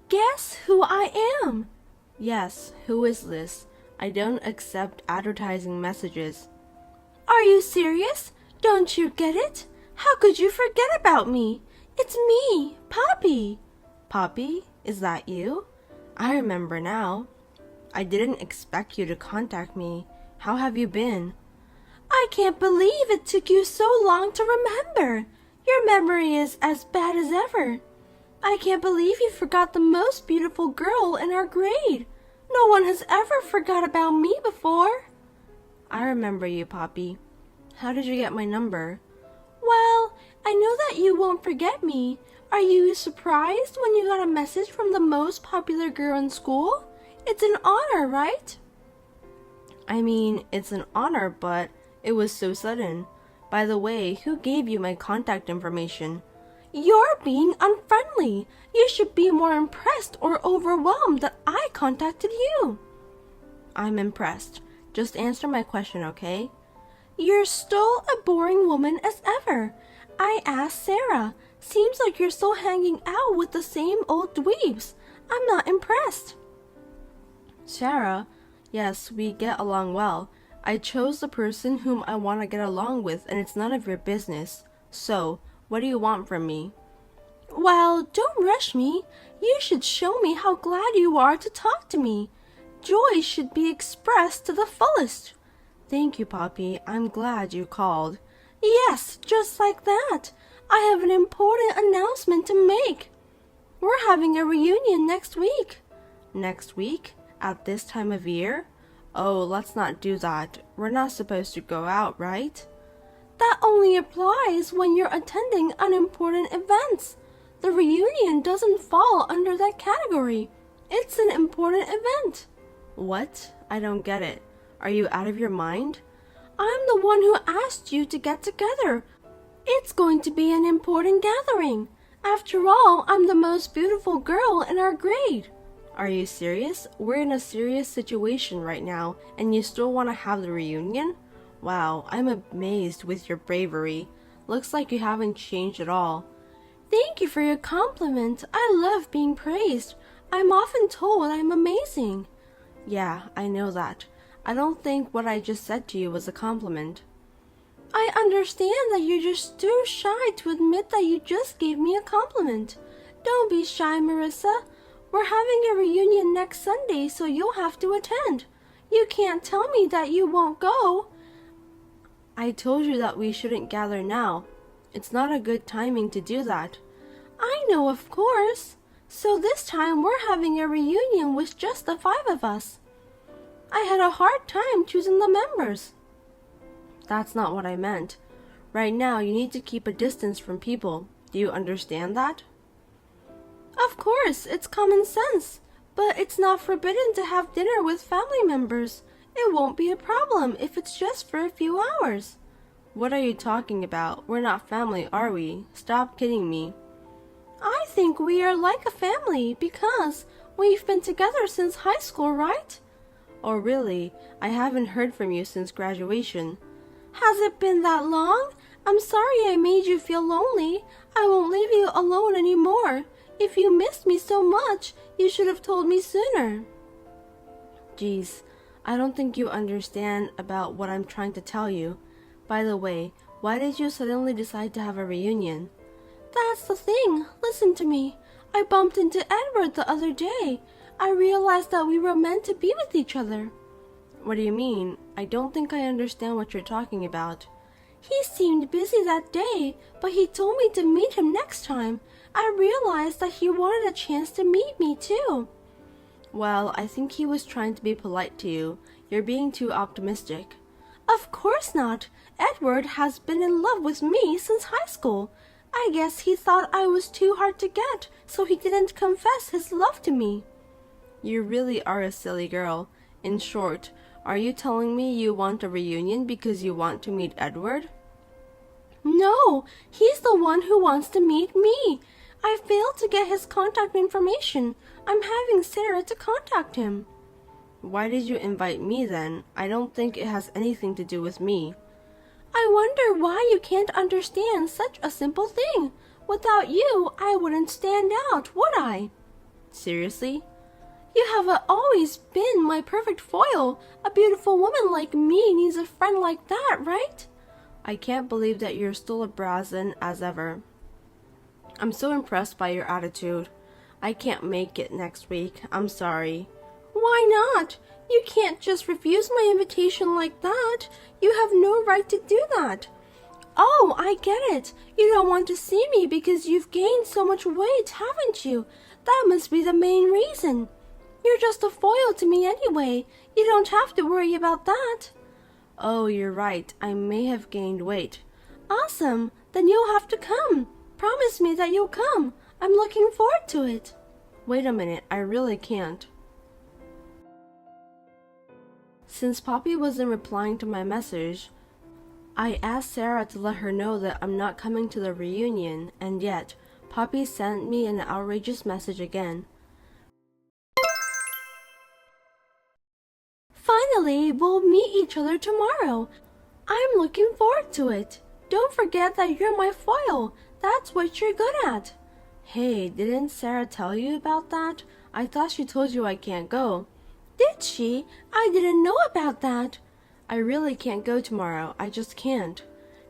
Guess who I am? Yes, who is this? I don't accept advertising messages. Are you serious? Don't you get it? How could you forget about me? It's me, Poppy. Poppy, is that you? I remember now. I didn't expect you to contact me. How have you been? I can't believe it took you so long to remember. Your memory is as bad as ever. I can't believe you forgot the most beautiful girl in our grade. No one has ever forgot about me before. I remember you, Poppy. How did you get my number? Well, I know that you won't forget me. Are you surprised when you got a message from the most popular girl in school? It's an honor, right? I mean, it's an honor, but it was so sudden. By the way, who gave you my contact information? You're being unfriendly. You should be more impressed or overwhelmed that I contacted you. I'm impressed. Just answer my question, okay? You're still a boring woman as ever. I asked Sarah. Seems like you're still hanging out with the same old dweebs. I'm not impressed. Sarah? Yes, we get along well. I chose the person whom I want to get along with, and it's none of your business. So, what do you want from me? Well, don't rush me. You should show me how glad you are to talk to me. Joy should be expressed to the fullest. Thank you, Poppy. I'm glad you called. Yes, just like that. I have an important announcement to make. We're having a reunion next week. Next week? At this time of year? Oh, let's not do that. We're not supposed to go out, right? That only applies when you're attending unimportant events. The reunion doesn't fall under that category. It's an important event. What? I don't get it. Are you out of your mind? I'm the one who asked you to get together. It's going to be an important gathering. After all, I'm the most beautiful girl in our grade. Are you serious? We're in a serious situation right now, and you still want to have the reunion? Wow, I'm amazed with your bravery. Looks like you haven't changed at all. Thank you for your compliment. I love being praised. I'm often told I'm amazing. Yeah, I know that. I don't think what I just said to you was a compliment. I understand that you're just too shy to admit that you just gave me a compliment. Don't be shy, Marissa. We're having a reunion next Sunday, so you'll have to attend. You can't tell me that you won't go. I told you that we shouldn't gather now. It's not a good timing to do that. I know, of course. So this time we're having a reunion with just the 5 of us. I had a hard time choosing the members. That's not what I meant. Right now, you need to keep a distance from people. Do you understand that? Of course, it's common sense. But it's not forbidden to have dinner with family members. It won't be a problem if it's just for a few hours. What are you talking about? We're not family, are we? Stop kidding me. I think we are like a family because we've been together since high school, right? Oh, really? I haven't heard from you since graduation. Has it been that long? I'm sorry I made you feel lonely. I won't leave you alone anymore. If you missed me so much, you should have told me sooner. Geez, I don't think you understand about what I'm trying to tell you. By the way, why did you suddenly decide to have a reunion? That's the thing. Listen to me. I bumped into Edward the other day. I realized that we were meant to be with each other. What do you mean? I don't think I understand what you're talking about. He seemed busy that day, but he told me to meet him next time. I realized that he wanted a chance to meet me too. Well, I think he was trying to be polite to you. You're being too optimistic. Of course not. Edward has been in love with me since high school. I guess he thought I was too hard to get, so he didn't confess his love to me. You really are a silly girl. In short, are you telling me you want a reunion because you want to meet Edward? No, he's the one who wants to meet me. I failed to get his contact information. I'm having Sarah to contact him. Why did you invite me then? I don't think it has anything to do with me. I wonder why you can't understand such a simple thing. Without you, I wouldn't stand out, would I? Seriously? You have always been my perfect foil. A beautiful woman like me needs a friend like that, right? I can't believe that you're still as brazen as ever. I'm so impressed by your attitude. I can't make it next week. I'm sorry. Why not? You can't just refuse my invitation like that. You have no right to do that. Oh, I get it. You don't want to see me because you've gained so much weight, haven't you? That must be the main reason. You're just a foil to me anyway. You don't have to worry about that. Oh, you're right. I may have gained weight. Awesome. Then you'll have to come. Promise me that you'll come. I'm looking forward to it. Wait a minute. I really can't. Since Poppy wasn't replying to my message, I asked Sarah to let her know that I'm not coming to the reunion, and yet Poppy sent me an outrageous message again. Finally, we'll meet each other tomorrow. I'm looking forward to it. Don't forget that you're my foil. That's what you're good at. Hey, didn't Sarah tell you about that? I thought she told you I can't go. Did she? I didn't know about that. I really can't go tomorrow. I just can't.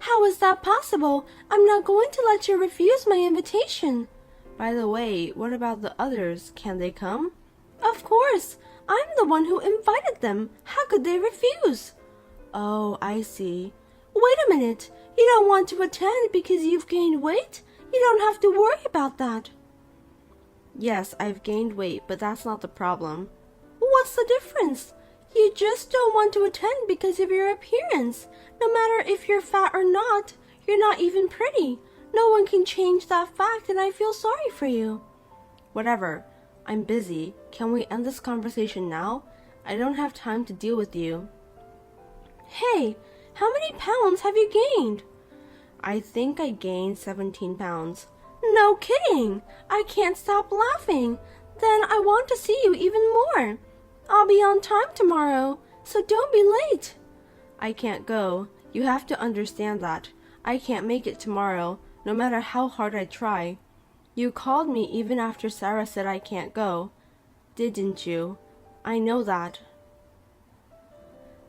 How is that possible? I'm not going to let you refuse my invitation. By the way, what about the others? Can they come? Of course. I'm the one who invited them. How could they refuse? Oh, I see. Wait a minute. You don't want to attend because you've gained weight? You don't have to worry about that. Yes, I've gained weight, but that's not the problem. What's the difference? You just don't want to attend because of your appearance. No matter if you're fat or not, you're not even pretty. No one can change that fact, and I feel sorry for you. Whatever. I'm busy. Can we end this conversation now? I don't have time to deal with you. Hey, how many pounds have you gained? I think I gained 17 pounds. No kidding! I can't stop laughing. Then I want to see you even more. I'll be on time tomorrow, so don't be late. I can't go. You have to understand that. I can't make it tomorrow, no matter how hard I try. You called me even after Sarah said I can't go. Didn't you? I know that.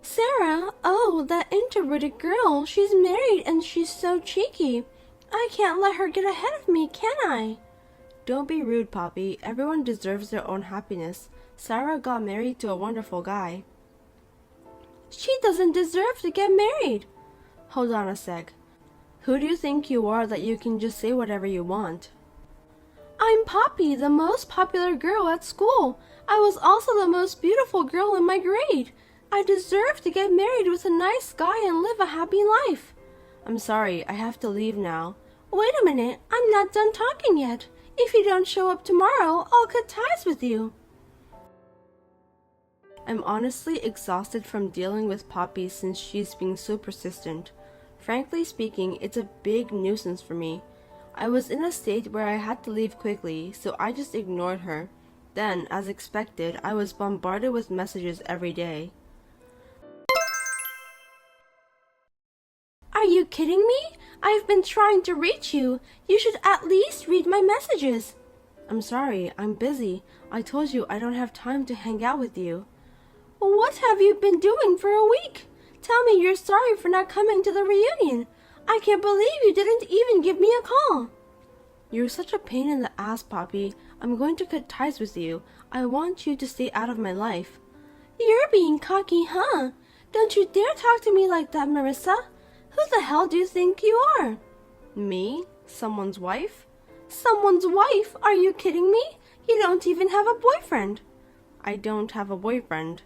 Sarah? Oh, that introverted girl. She's married and she's so cheeky. I can't let her get ahead of me, can I? Don't be rude, Poppy. Everyone deserves their own happiness. Sarah got married to a wonderful guy. She doesn't deserve to get married. Hold on a sec. Who do you think you are that you can just say whatever you want? I'm Poppy, the most popular girl at school. I was also the most beautiful girl in my grade. I deserve to get married with a nice guy and live a happy life. I'm sorry, I have to leave now. Wait a minute, I'm not done talking yet. If you don't show up tomorrow, I'll cut ties with you. I'm honestly exhausted from dealing with Poppy since she's being so persistent. Frankly speaking, it's a big nuisance for me. I was in a state where I had to leave quickly, so I just ignored her. Then, as expected, I was bombarded with messages every day. Are you kidding me? I've been trying to reach you. You should at least read my messages. I'm sorry, I'm busy. I told you I don't have time to hang out with you. What have you been doing for a week? Tell me you're sorry for not coming to the reunion. I can't believe you didn't even give me a call. You're such a pain in the ass, Poppy. I'm going to cut ties with you. I want you to stay out of my life. You're being cocky, huh? Don't you dare talk to me like that, Marissa. Who the hell do you think you are? Me? Someone's wife? Someone's wife? Are you kidding me? You don't even have a boyfriend. I don't have a boyfriend.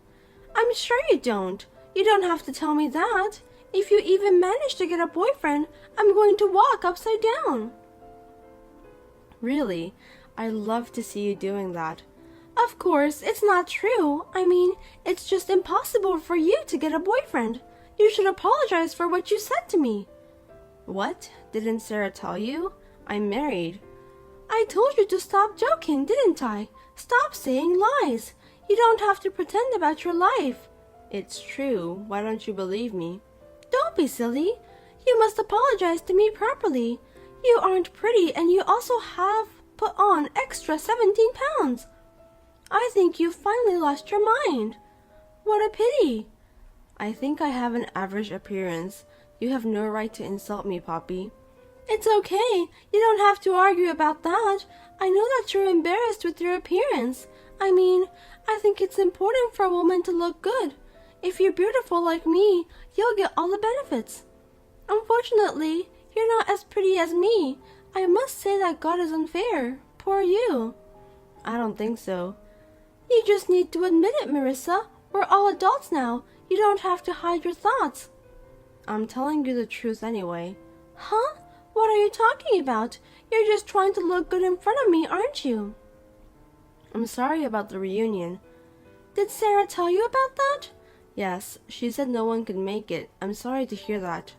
I'm sure you don't. You don't have to tell me that. If you even manage to get a boyfriend, I'm going to walk upside down. Really? I love to see you doing that. Of course, it's not true. I mean, it's just impossible for you to get a boyfriend. You should apologize for what you said to me. What? Didn't Sarah tell you? I'm married. I told you to stop joking, didn't I? Stop saying lies. You don't have to pretend about your life. It's true. Why don't you believe me? Don't be silly. You must apologize to me properly. You aren't pretty and you also have put on extra 17 pounds. I think you've finally lost your mind. What a pity. I think I have an average appearance. You have no right to insult me, Poppy. It's okay. You don't have to argue about that. I know that you're embarrassed with your appearance. I mean, I think it's important for a woman to look good. If you're beautiful like me, you'll get all the benefits. Unfortunately, you're not as pretty as me. I must say that God is unfair. Poor you. I don't think so. You just need to admit it, Marissa. We're all adults now. You don't have to hide your thoughts. I'm telling you the truth anyway. Huh? What are you talking about? You're just trying to look good in front of me, aren't you? I'm sorry about the reunion. Did Sarah tell you about that? Yes, she said no one could make it. I'm sorry to hear that.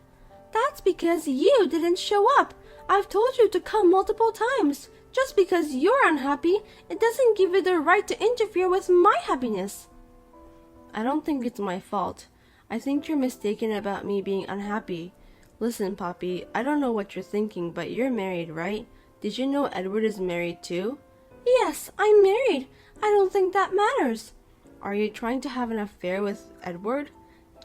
That's because you didn't show up. I've told you to come multiple times. Just because you're unhappy, it doesn't give you the right to interfere with my happiness. I don't think it's my fault. I think you're mistaken about me being unhappy. Listen, Poppy, I don't know what you're thinking, but you're married, right? Did you know Edward is married too? Yes, I'm married. I don't think that matters. Are you trying to have an affair with Edward?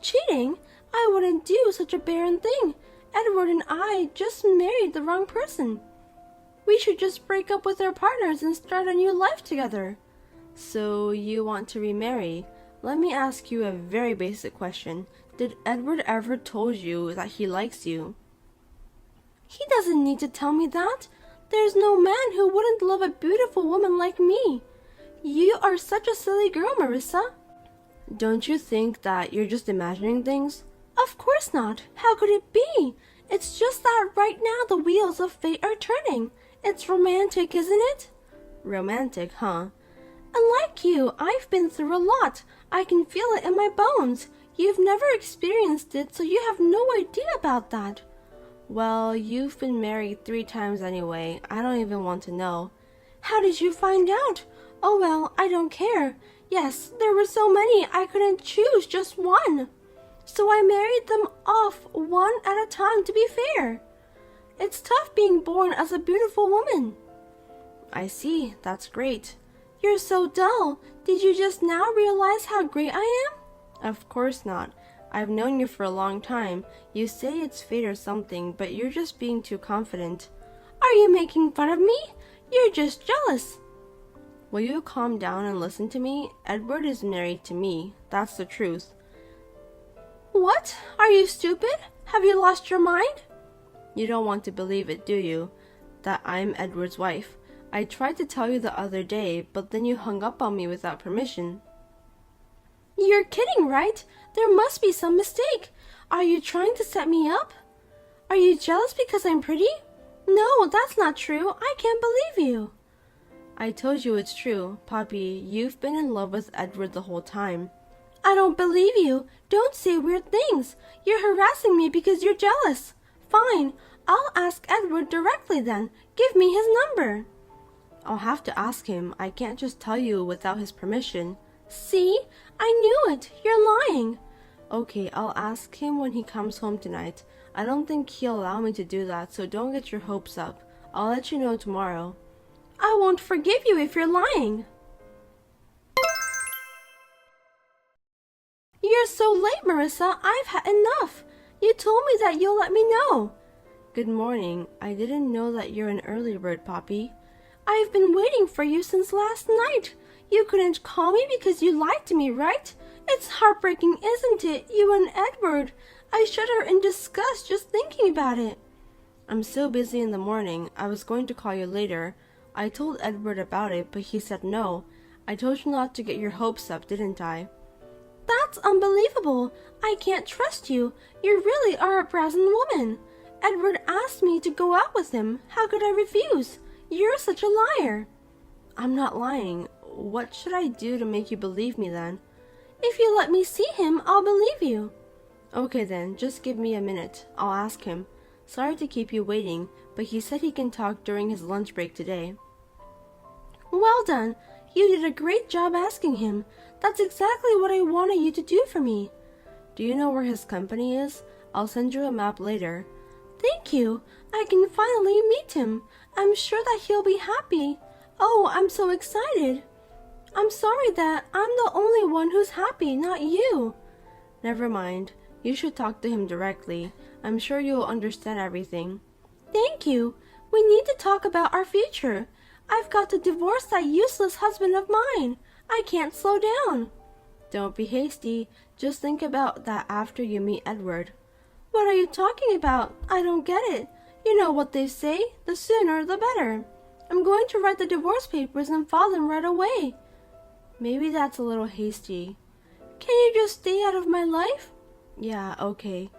Cheating? I wouldn't do such a barren thing. Edward and I just married the wrong person. We should just break up with our partners and start a new life together. So you want to remarry? Let me ask you a very basic question. Did Edward ever told you that he likes you? He doesn't need to tell me that. There's no man who wouldn't love a beautiful woman like me. You are such a silly girl, Marissa. Don't you think that you're just imagining things? Of course not. How could it be? It's just that right now the wheels of fate are turning. It's romantic, isn't it? Romantic, huh? Unlike you, I've been through a lot. I can feel it in my bones. You've never experienced it, so you have no idea about that. Well, you've been married 3 times anyway. I don't even want to know. How did you find out? Oh well, I don't care. Yes, there were so many I couldn't choose just one. So I married them off one at a time to be fair. It's tough being born as a beautiful woman. I see, that's great. You're so dull. Did you just now realize how great I am? Of course not. I've known you for a long time. You say it's fate or something, but you're just being too confident. Are you making fun of me? You're just jealous. Will you calm down and listen to me? Edward is married to me. That's the truth. What? Are you stupid? Have you lost your mind? You don't want to believe it, do you? That I'm Edward's wife. I tried to tell you the other day, but then you hung up on me without permission. You're kidding, right? There must be some mistake. Are you trying to set me up? Are you jealous because I'm pretty? No, that's not true. I can't believe you. I told you it's true. Poppy, you've been in love with Edward the whole time. I don't believe you. Don't say weird things. You're harassing me because you're jealous. Fine. I'll ask Edward directly then. Give me his number. I'll have to ask him. I can't just tell you without his permission. See? I knew it. You're lying. Okay, I'll ask him when he comes home tonight. I don't think he'll allow me to do that, so don't get your hopes up. I'll let you know tomorrow. I won't forgive you if you're lying. You're so late, Marissa. I've had enough. You told me that you'll let me know. Good morning. I didn't know that you're an early bird, Poppy. I've been waiting for you since last night. You couldn't call me because you lied to me, right? It's heartbreaking, isn't it? You and Edward. I shudder in disgust just thinking about it. I'm so busy in the morning. I was going to call you later. I told Edward about it, but he said no. I told you not to get your hopes up, didn't I? That's unbelievable. I can't trust you. You really are a brazen woman. Edward asked me to go out with him. How could I refuse? You're such a liar. I'm not lying. What should I do to make you believe me then? If you let me see him, I'll believe you. Okay then, just give me a minute. I'll ask him. Sorry to keep you waiting, but he said he can talk during his lunch break today. Well done. You did a great job asking him. That's exactly what I wanted you to do for me. Do you know where his company is? I'll send you a map later. Thank you. I can finally meet him. I'm sure that he'll be happy. Oh, I'm so excited. I'm sorry that I'm the only one who's happy, not you. Never mind. You should talk to him directly. I'm sure you'll understand everything. Thank you. We need to talk about our future. I've got to divorce that useless husband of mine. I can't slow down. Don't be hasty. Just think about that after you meet Edward. What are you talking about? I don't get it. You know what they say, the sooner the better. I'm going to write the divorce papers and file them right away. Maybe that's a little hasty. Can you just stay out of my life? Yeah, okay.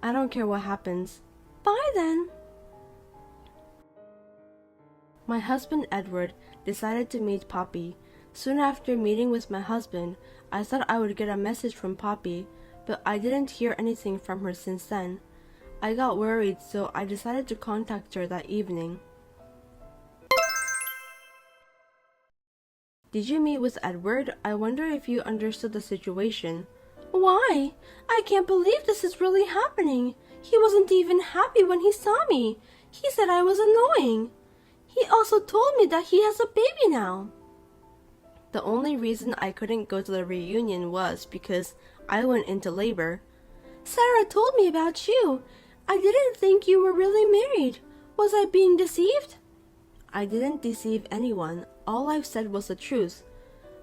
I don't care what happens. Bye then. My husband Edward decided to meet Poppy. Soon after meeting with my husband, I thought I would get a message from Poppy, but I didn't hear anything from her since then. I got worried, so I decided to contact her that evening. Did you meet with Edward? I wonder if you understood the situation. Why? I can't believe this is really happening. He wasn't even happy when he saw me. He said I was annoying. He also told me that he has a baby now. The only reason I couldn't go to the reunion was because I went into labor. Sarah told me about you. I didn't think you were really married. Was I being deceived? I didn't deceive anyone. All I've said was the truth.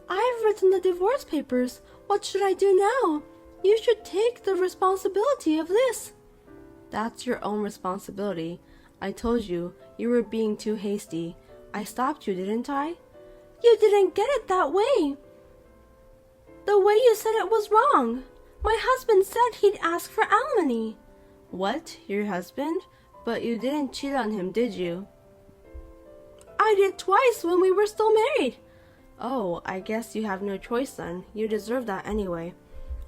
I've written the divorce papers. What should I do now? You should take the responsibility of this. That's your own responsibility. I told you, you were being too hasty. I stopped you, didn't I? You didn't get it that way. The way you said it was wrong. My husband said he'd ask for alimony. What? Your husband? But you didn't cheat on him, did you? I did twice when we were still married. Oh, I guess you have no choice then. You deserve that anyway.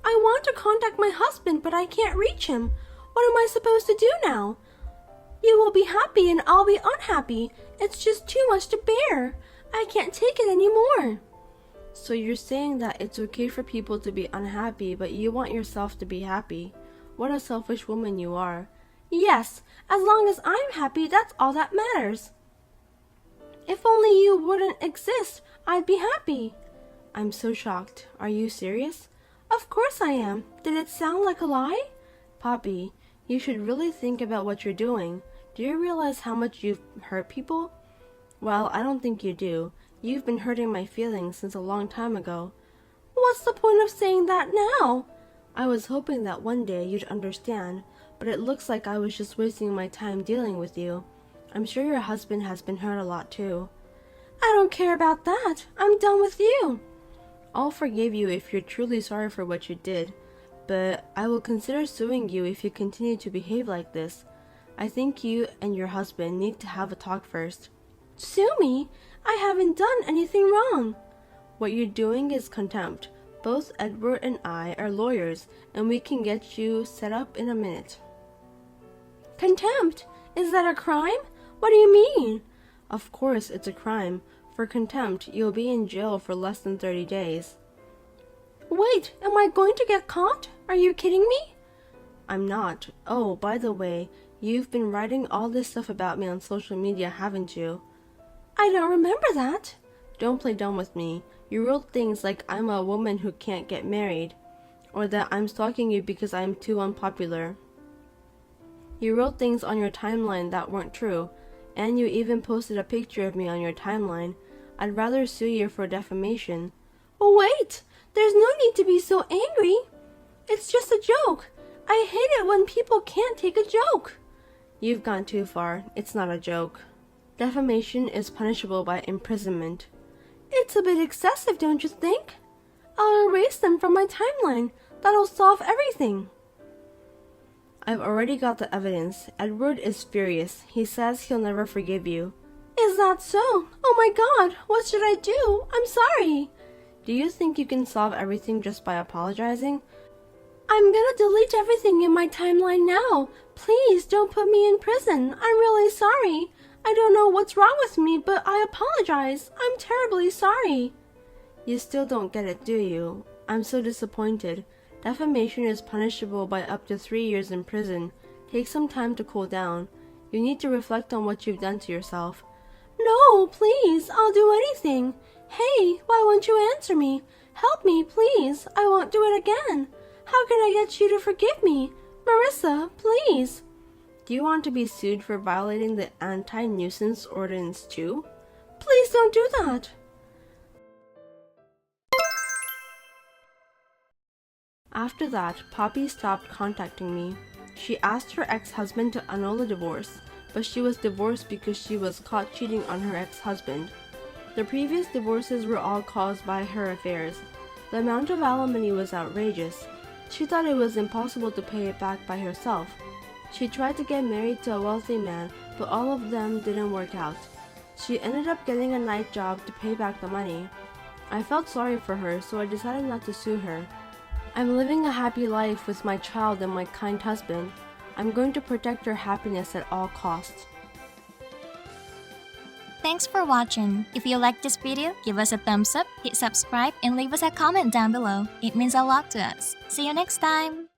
I want to contact my husband, but I can't reach him. What am I supposed to do now? You will be happy and I'll be unhappy. It's just too much to bear. I can't take it anymore. So you're saying that it's okay for people to be unhappy, but you want yourself to be happy. What a selfish woman you are. Yes, as long as I'm happy, that's all that matters. If only you wouldn't exist, I'd be happy. I'm so shocked. Are you serious? Of course I am. Did it sound like a lie? Poppy, you should really think about what you're doing. Do you realize how much you've hurt people? Well, I don't think you do. You've been hurting my feelings since a long time ago. What's the point of saying that now? I was hoping that one day you'd understand, but it looks like I was just wasting my time dealing with you. I'm sure your husband has been hurt a lot too. I don't care about that. I'm done with you. I'll forgive you if you're truly sorry for what you did, but I will consider suing you if you continue to behave like this. I think you and your husband need to have a talk first. Sue me? I haven't done anything wrong. What you're doing is contempt. Both Edward and I are lawyers, and we can get you set up in a minute. Contempt? Is that a crime? What do you mean? Of course it's a crime. For contempt, you'll be in jail for less than 30 days. Wait, am I going to get caught? Are you kidding me? I'm not. Oh, by the way, you've been writing all this stuff about me on social media, haven't you? I don't remember that. Don't play dumb with me. You wrote things like I'm a woman who can't get married, or that I'm stalking you because I'm too unpopular. You wrote things on your timeline that weren't true, and you even posted a picture of me on your timeline. I'd rather sue you for defamation. Wait! There's no need to be so angry. It's just a joke. I hate it when people can't take a joke. You've gone too far. It's not a joke. Defamation is punishable by imprisonment. It's a bit excessive, don't you think? I'll erase them from my timeline. That'll solve everything. I've already got the evidence. Edward is furious. He says he'll never forgive you. Is that so? Oh my God, what should I do? I'm sorry. Do you think you can solve everything just by apologizing? I'm gonna delete everything in my timeline now. Please don't put me in prison. I'm really sorry. I don't know what's wrong with me, but I apologize. I'm terribly sorry. You still don't get it, do you? I'm so disappointed. Defamation is punishable by up to 3 years in prison. Take some time to cool down. You need to reflect on what you've done to yourself. No, please, I'll do anything. Hey, why won't you answer me? Help me, please. I won't do it again. How can I get you to forgive me? Marissa, please. Do you want to be sued for violating the anti-nuisance ordinance too? Please don't do that. After that, Poppy stopped contacting me. She asked her ex-husband to annul the divorce, but she was divorced because she was caught cheating on her ex-husband. The previous divorces were all caused by her affairs. The amount of alimony was outrageous. She thought it was impossible to pay it back by herself. She tried to get married to a wealthy man, but all of them didn't work out. She ended up getting a night job to pay back the money. I felt sorry for her, so I decided not to sue her. I'm living a happy life with my child and my kind husband. I'm going to protect her happiness at all costs. Thanks for watching. If you liked this video, give us a thumbs up, hit subscribe, and leave us a comment down below. It means a lot to us. See you next time!